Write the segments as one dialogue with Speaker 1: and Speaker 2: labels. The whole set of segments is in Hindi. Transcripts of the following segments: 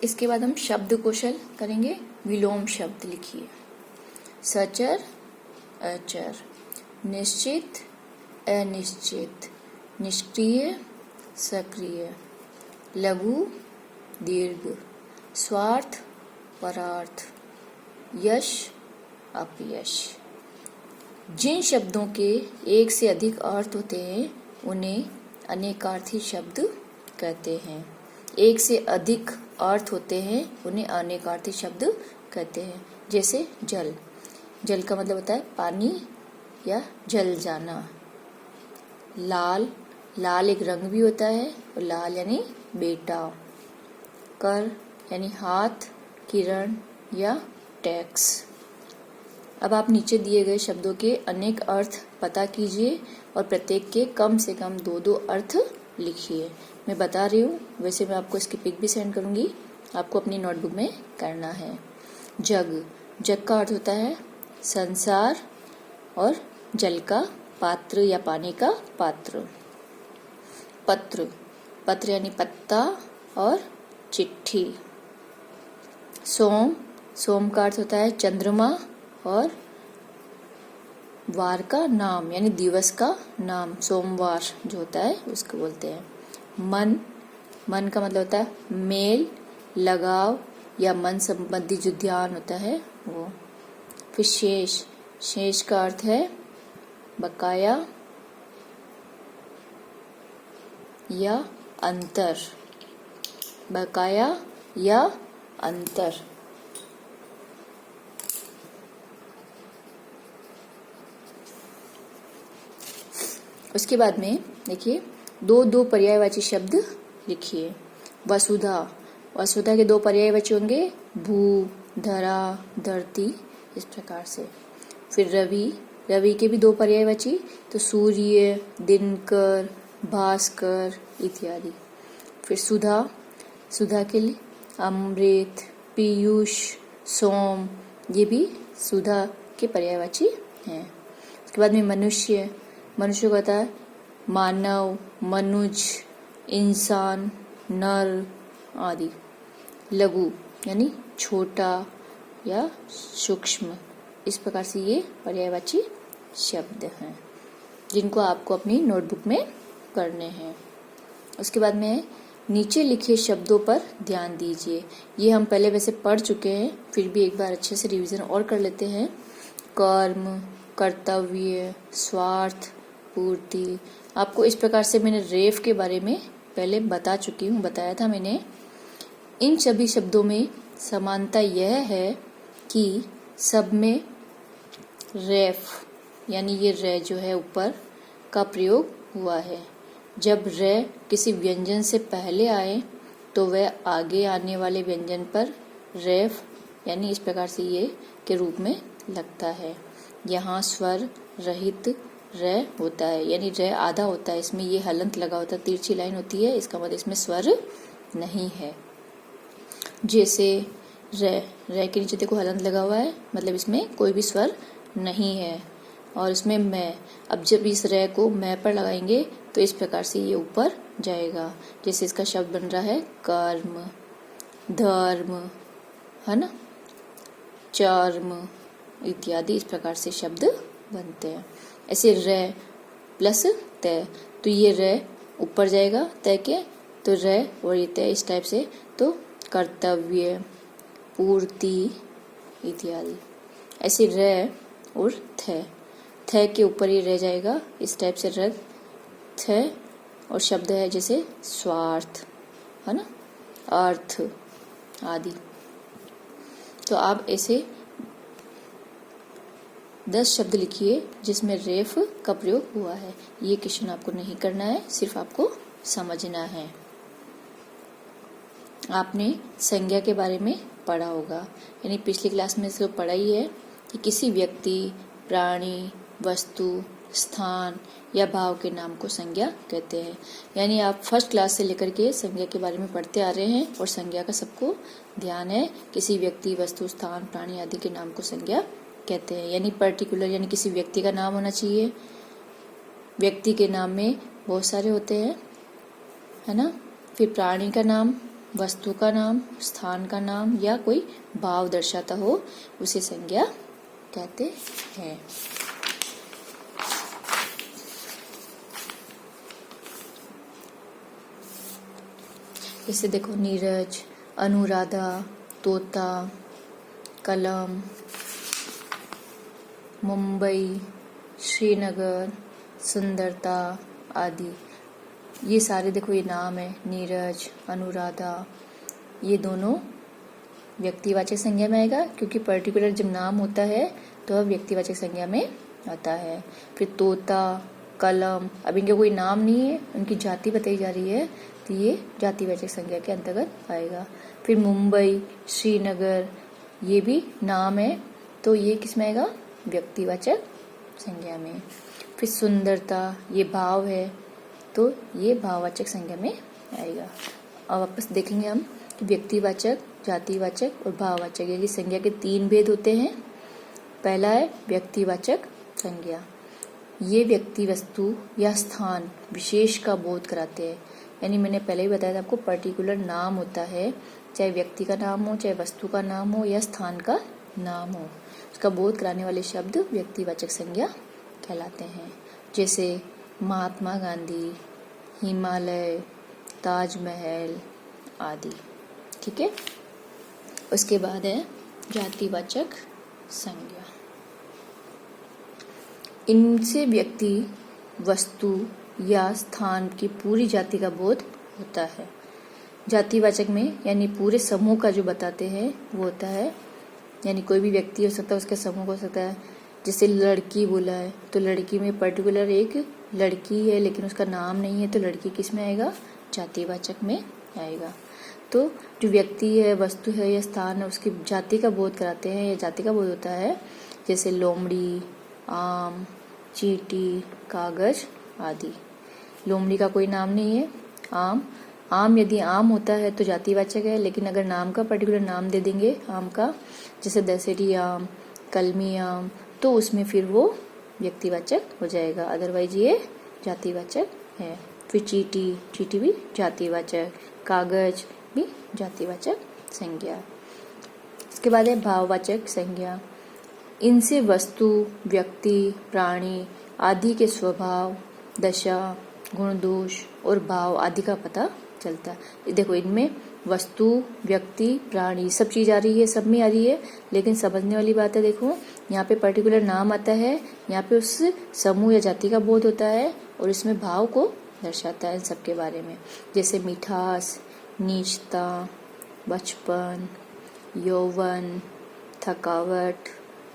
Speaker 1: इसके बाद हम शब्द कौशल करेंगे। विलोम शब्द लिखिए। सचर, अचर, निश्चित, अनिश्चित, निष्क्रिय, सक्रिय, लघु, दीर्घ, स्वार्थ, परार्थ, यश, अपयश। जिन शब्दों के एक से अधिक अर्थ होते हैं उन्हें अनेकार्थी शब्द कहते हैं। एक से अधिक अर्थ होते हैं उन्हें अनेकार्थी शब्द कहते हैं। जैसे जल, जल का मतलब होता है पानी या जल जाना। लाल, लाल एक रंग भी होता है और लाल यानी बेटा। कर यानी हाथ, किरण या टैक्स। अब आप नीचे दिए गए शब्दों के अनेक अर्थ पता कीजिए और प्रत्येक के कम से कम 2-2 अर्थ लिखिए। मैं बता रही हूँ, वैसे मैं आपको इसकी पिक भी सेंड करूँगी, आपको अपनी नोटबुक में करना है। जग, जग का अर्थ होता है संसार और जल का पात्र या पानी का पात्र। पत्र, पत्र यानी पत्ता और चिट्ठी। सोम, सोम का अर्थ होता है चंद्रमा और वार का नाम यानी दिवस का नाम, सोमवार जो होता है उसको बोलते हैं। मन, मन का मतलब होता है मेल, लगाव या मन संबंधी जो ध्यान होता है वो। फिर शेष, शेष का अर्थ है बकाया या अंतर, बकाया या अंतर। उसके बाद में देखिए 2-2 पर्यायवाची शब्द लिखिए। वसुधा, वसुधा के 2 पर्यायवाची होंगे भू, धरा, धरती, इस प्रकार से। फिर रवि, रवि के भी 2 पर्यायवाची, तो सूर्य, दिनकर, भास्कर इत्यादि। फिर सुधा, सुधा के लिए अमृत, पीयूष, सोम, ये भी सुधा के पर्यायवाची हैं। उसके बाद में मनुष्य, मनुष्य को होता है मानव, मनुज, इंसान, नर आदि। लघु यानी छोटा या सूक्ष्म, इस प्रकार से ये पर्यायवाची शब्द हैं जिनको आपको अपनी नोटबुक में करने हैं। उसके बाद में नीचे लिखे शब्दों पर ध्यान दीजिए। ये हम पहले वैसे पढ़ चुके हैं, फिर भी एक बार अच्छे से रिवीजन और कर लेते हैं। कर्म, कर्तव्य, स्वार्थ, पूर्ति। आपको इस प्रकार से मैंने रेफ के बारे में पहले बता चुकी हूँ, बताया था मैंने। इन सभी शब्दों में समानता यह है कि सब में रेफ यानी ये रे जो है ऊपर का प्रयोग हुआ है। जब रे किसी व्यंजन से पहले आए तो वह आगे आने वाले व्यंजन पर रेफ यानी इस प्रकार से ये के रूप में लगता है। यहाँ स्वर रहित रे होता है, यानी रे आधा होता है, इसमें ये हलंत लगा होता है, तिरछी लाइन होती है, इसका मतलब इसमें स्वर नहीं है। जैसे रे, रे के नीचे देखो हलंत लगा हुआ है, मतलब इसमें कोई भी स्वर नहीं है। और इसमें मैं, अब जब इस रे को मैं पर लगाएंगे तो इस प्रकार से ये ऊपर जाएगा। जैसे इसका शब्द बन रहा है कर्म, धर्म, है ना, चर्म इत्यादि, इस प्रकार से शब्द बनते हैं। ऐसे रे प्लस तय, तो ये रे ऊपर जाएगा तय के, तो रे और ये तय इस टाइप से, तो कर्तव्य, पूर्ति इत्यादि। ऐसे रे और थ के ऊपर ही रह जाएगा, इस टाइप से रग थ, और शब्द है जैसे स्वार्थ, है ना, अर्थ आदि। तो आप ऐसे 10 शब्द लिखिए जिसमें रेफ का प्रयोग हुआ है। ये क्वेश्चन आपको नहीं करना है, सिर्फ आपको समझना है। आपने संज्ञा के बारे में पढ़ा होगा, यानी पिछली क्लास में इसको पढ़ा ही है कि किसी व्यक्ति, प्राणी, वस्तु, स्थान या भाव के नाम को संज्ञा कहते हैं। यानी आप फर्स्ट क्लास से लेकर के संज्ञा के बारे में पढ़ते आ रहे हैं और संज्ञा का सबको ध्यान है। किसी व्यक्ति, वस्तु, स्थान, प्राणी आदि के नाम को संज्ञा कहते हैं। यानी पर्टिकुलर, यानी किसी व्यक्ति का नाम होना चाहिए। व्यक्ति के नाम में बहुत सारे होते हैं, है ना। फिर प्राणी का नाम वस्तु का नाम, स्थान का नाम या कोई भाव दर्शाता हो उसे संज्ञा कहते हैं। जैसे देखो नीरज, अनुराधा, तोता, कलम, मुंबई, श्रीनगर, सुंदरता आदि। ये सारे देखो ये नाम है, नीरज, अनुराधा, ये दोनों व्यक्तिवाचक संज्ञा में आएगा क्योंकि पर्टिकुलर जब नाम होता है तो वह व्यक्तिवाचक संज्ञा में आता है। फिर तोता, कलम, अब इनका कोई नाम नहीं है, उनकी जाति बताई जा रही है तो ये जातिवाचक संज्ञा के अंतर्गत आएगा। फिर मुंबई, श्रीनगर, ये भी नाम है तो ये किस में आएगा? व्यक्तिवाचक संज्ञा में। फिर सुंदरता, ये भाव है तो ये भाववाचक संज्ञा में आएगा। अब वापस देखेंगे हम कि व्यक्तिवाचक, जातिवाचक और भाववाचक ये संज्ञा के 3 भेद होते हैं। पहला है व्यक्तिवाचक संज्ञा। ये व्यक्ति, वस्तु या स्थान विशेष का बोध कराते हैं। यानी मैंने पहले ही बताया था आपको, पर्टिकुलर नाम होता है, चाहे व्यक्ति का नाम हो, चाहे वस्तु का नाम हो या स्थान का नाम हो, उसका बोध कराने वाले शब्द व्यक्तिवाचक संज्ञा कहलाते हैं। जैसे महात्मा गांधी, हिमालय, ताजमहल आदि। ठीक है। उसके बाद है जातिवाचक संज्ञा। इनसे व्यक्ति, वस्तु या स्थान की पूरी जाति का बोध होता है। जातिवाचक में यानी पूरे समूह का जो बताते हैं वो होता है, यानी कोई भी व्यक्ति हो सकता है, उसका समूह हो सकता है। जैसे लड़की बोला है तो लड़की में पर्टिकुलर एक लड़की है लेकिन उसका नाम नहीं है तो लड़की किस में आएगा? जातिवाचक में आएगा। तो जो व्यक्ति है, वस्तु है या स्थान है उसकी जाति का बोध कराते हैं, या जाति का बोध होता है। जैसे लोमड़ी, आम, चींटी, कागज आदि। लोमड़ी का कोई नाम नहीं है। आम यदि आम होता है तो जातिवाचक है, लेकिन अगर नाम का पर्टिकुलर नाम दे देंगे आम का, जैसे दशहरी आम, कलमी आम, तो उसमें फिर वो व्यक्तिवाचक हो जाएगा, अदरवाइज ये जातिवाचक है। फिर चींटी भी जातिवाचक, कागज भी जातिवाचक संज्ञा। इसके बाद है भाववाचक संज्ञा। इनसे वस्तु, व्यक्ति, प्राणी आदि के स्वभाव, दशा, गुण, दोष और भाव आदि का पता चलता है। देखो इनमें वस्तु, व्यक्ति, प्राणी सब चीज आ रही है, सब में आ रही है, लेकिन समझने वाली बात है। देखो यहाँ पे पर्टिकुलर नाम आता है, यहाँ पे उस समूह या जाति का बोध होता है और इसमें भाव को दर्शाता है इन सब के बारे में। जैसे मिठास, नीचता, बचपन, यौवन, थकावट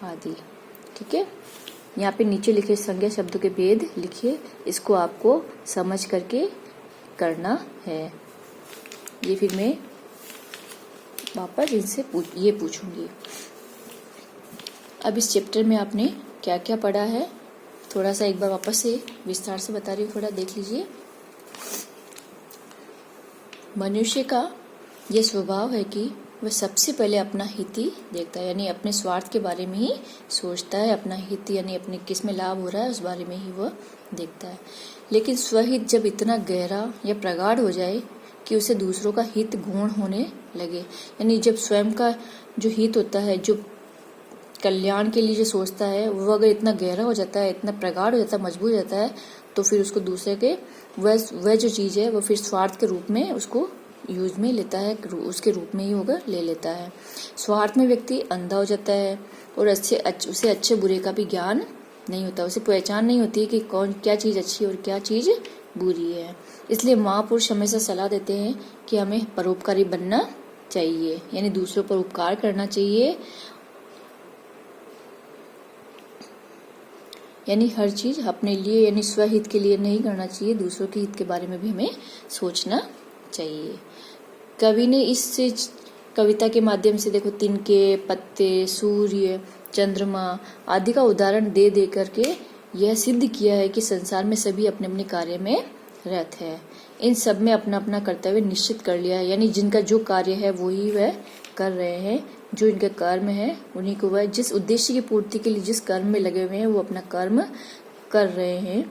Speaker 1: आदि। ठीक है। यहाँ पे नीचे लिखे संज्ञा शब्दों के भेद लिखिए, इसको आपको समझ करके करना है। ये फिर मैं वापस इनसे ये पूछूंगी। अब इस चैप्टर में आपने क्या क्या पढ़ा है थोड़ा सा एक बार वापस से विस्तार से बता रही हूँ, थोड़ा देख लीजिए। मनुष्य का यह स्वभाव है कि वह सबसे पहले अपना हित ही देखता है, यानी अपने स्वार्थ के बारे में ही सोचता है। अपना हित यानी अपने किस में लाभ हो रहा है उस बारे में ही वह देखता है। लेकिन स्वहित जब इतना गहरा या प्रगाढ़ हो जाए कि उसे दूसरों का हित गौण होने लगे, यानी जब स्वयं का जो हित होता है, जो कल्याण के लिए जो सोचता है, वो अगर इतना गहरा हो जाता है, इतना प्रगाढ़ हो जाता है, मजबूत हो जाता है, तो फिर उसको दूसरे के वह जो चीज है वो फिर स्वार्थ के रूप में उसको यूज में लेता है, उसके रूप में ही होगा ले लेता है। स्वार्थ में व्यक्ति अंधा हो जाता है और उसे अच्छे बुरे का भी ज्ञान नहीं होता, उसे पहचान नहीं होती कि कौन क्या चीज अच्छी और क्या चीज बुरी है। इसलिए महापुरुष हमेशा सलाह देते हैं कि हमें परोपकारी बनना चाहिए, यानी दूसरों पर उपकार करना चाहिए, यानी हर चीज अपने लिए यानी स्वहित के लिए नहीं करना चाहिए, दूसरों के हित के बारे में भी हमें सोचना चाहिए। कवि ने इस कविता के माध्यम से देखो तिनके, पत्ते, सूर्य, चंद्रमा आदि का उदाहरण दे दे करके यह सिद्ध किया है कि संसार में सभी अपने अपने कार्य में रत है। इन सब में अपना अपना कर्तव्य निश्चित कर लिया है, यानी जिनका जो कार्य है वो ही वह कर रहे हैं, जो इनका कर्म है उन्हीं को वह जिस उद्देश्य की पूर्ति के लिए जिस कर्म में लगे हुए हैं वो अपना कर्म कर रहे हैं।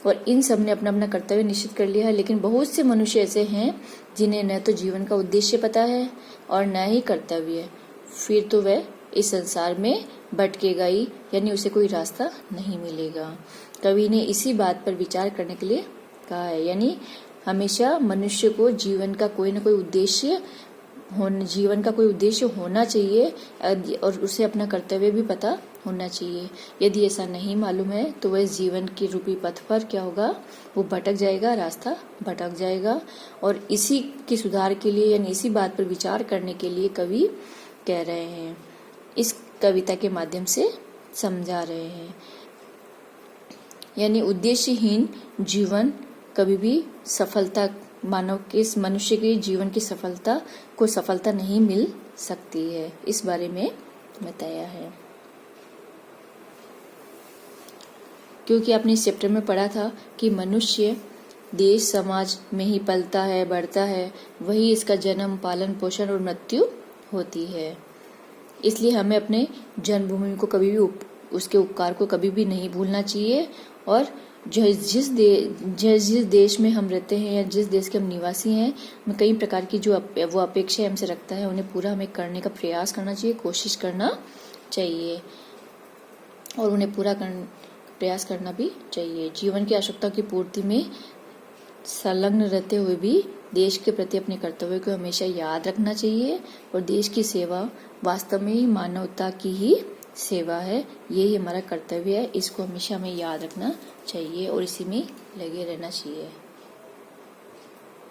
Speaker 1: और इन सब ने अपना अपना कर्तव्य निश्चित कर लिया है, लेकिन बहुत से मनुष्य ऐसे हैं जिन्हें न तो जीवन का उद्देश्य पता है और न ही कर्तव्य। फिर तो वह इस संसार में भटकेगा ही, यानी उसे कोई रास्ता नहीं मिलेगा। कवि ने इसी बात पर विचार करने के लिए कहा है, यानी हमेशा मनुष्य को जीवन का कोई न कोई उद्देश्य होना चाहिए और उसे अपना कर्तव्य भी पता होना चाहिए। यदि ऐसा नहीं मालूम है तो वह जीवन के रूपी पथ पर क्या होगा, वो भटक जाएगा, रास्ता भटक जाएगा। और इसी के सुधार के लिए यानी इसी बात पर विचार करने के लिए कवि कह रहे हैं, इस कविता के माध्यम से समझा रहे हैं। यानी उद्देश्यहीन जीवन कभी भी मनुष्य के जीवन की सफलता नहीं मिल सकती है, इस बारे में बताया है। क्योंकि आपने इस चैप्टर में पढ़ा था कि मनुष्य देश समाज में ही पलता है, बढ़ता है, वही इसका जन्म, पालन पोषण और मृत्यु होती है। इसलिए हमें अपने जन्मभूमि को कभी भी उसके उपकार को कभी भी नहीं भूलना चाहिए। और जिस देश में हम रहते हैं या जिस देश के हम निवासी हैं, में कई प्रकार की जो वो अपेक्षाएं हमसे रखता है, उन्हें पूरा हमें करने का प्रयास करना चाहिए, कोशिश करना चाहिए और उन्हें पूरा प्रयास करना भी चाहिए। जीवन की आवश्यकता की पूर्ति में संलग्न रहते हुए भी देश के प्रति अपने कर्तव्य को हमेशा याद रखना चाहिए। और देश की सेवा वास्तव में ही मानवता की ही सेवा है, यही हमारा कर्तव्य है। इसको हमेशा हमें याद रखना चाहिए और इसी में लगे रहना चाहिए।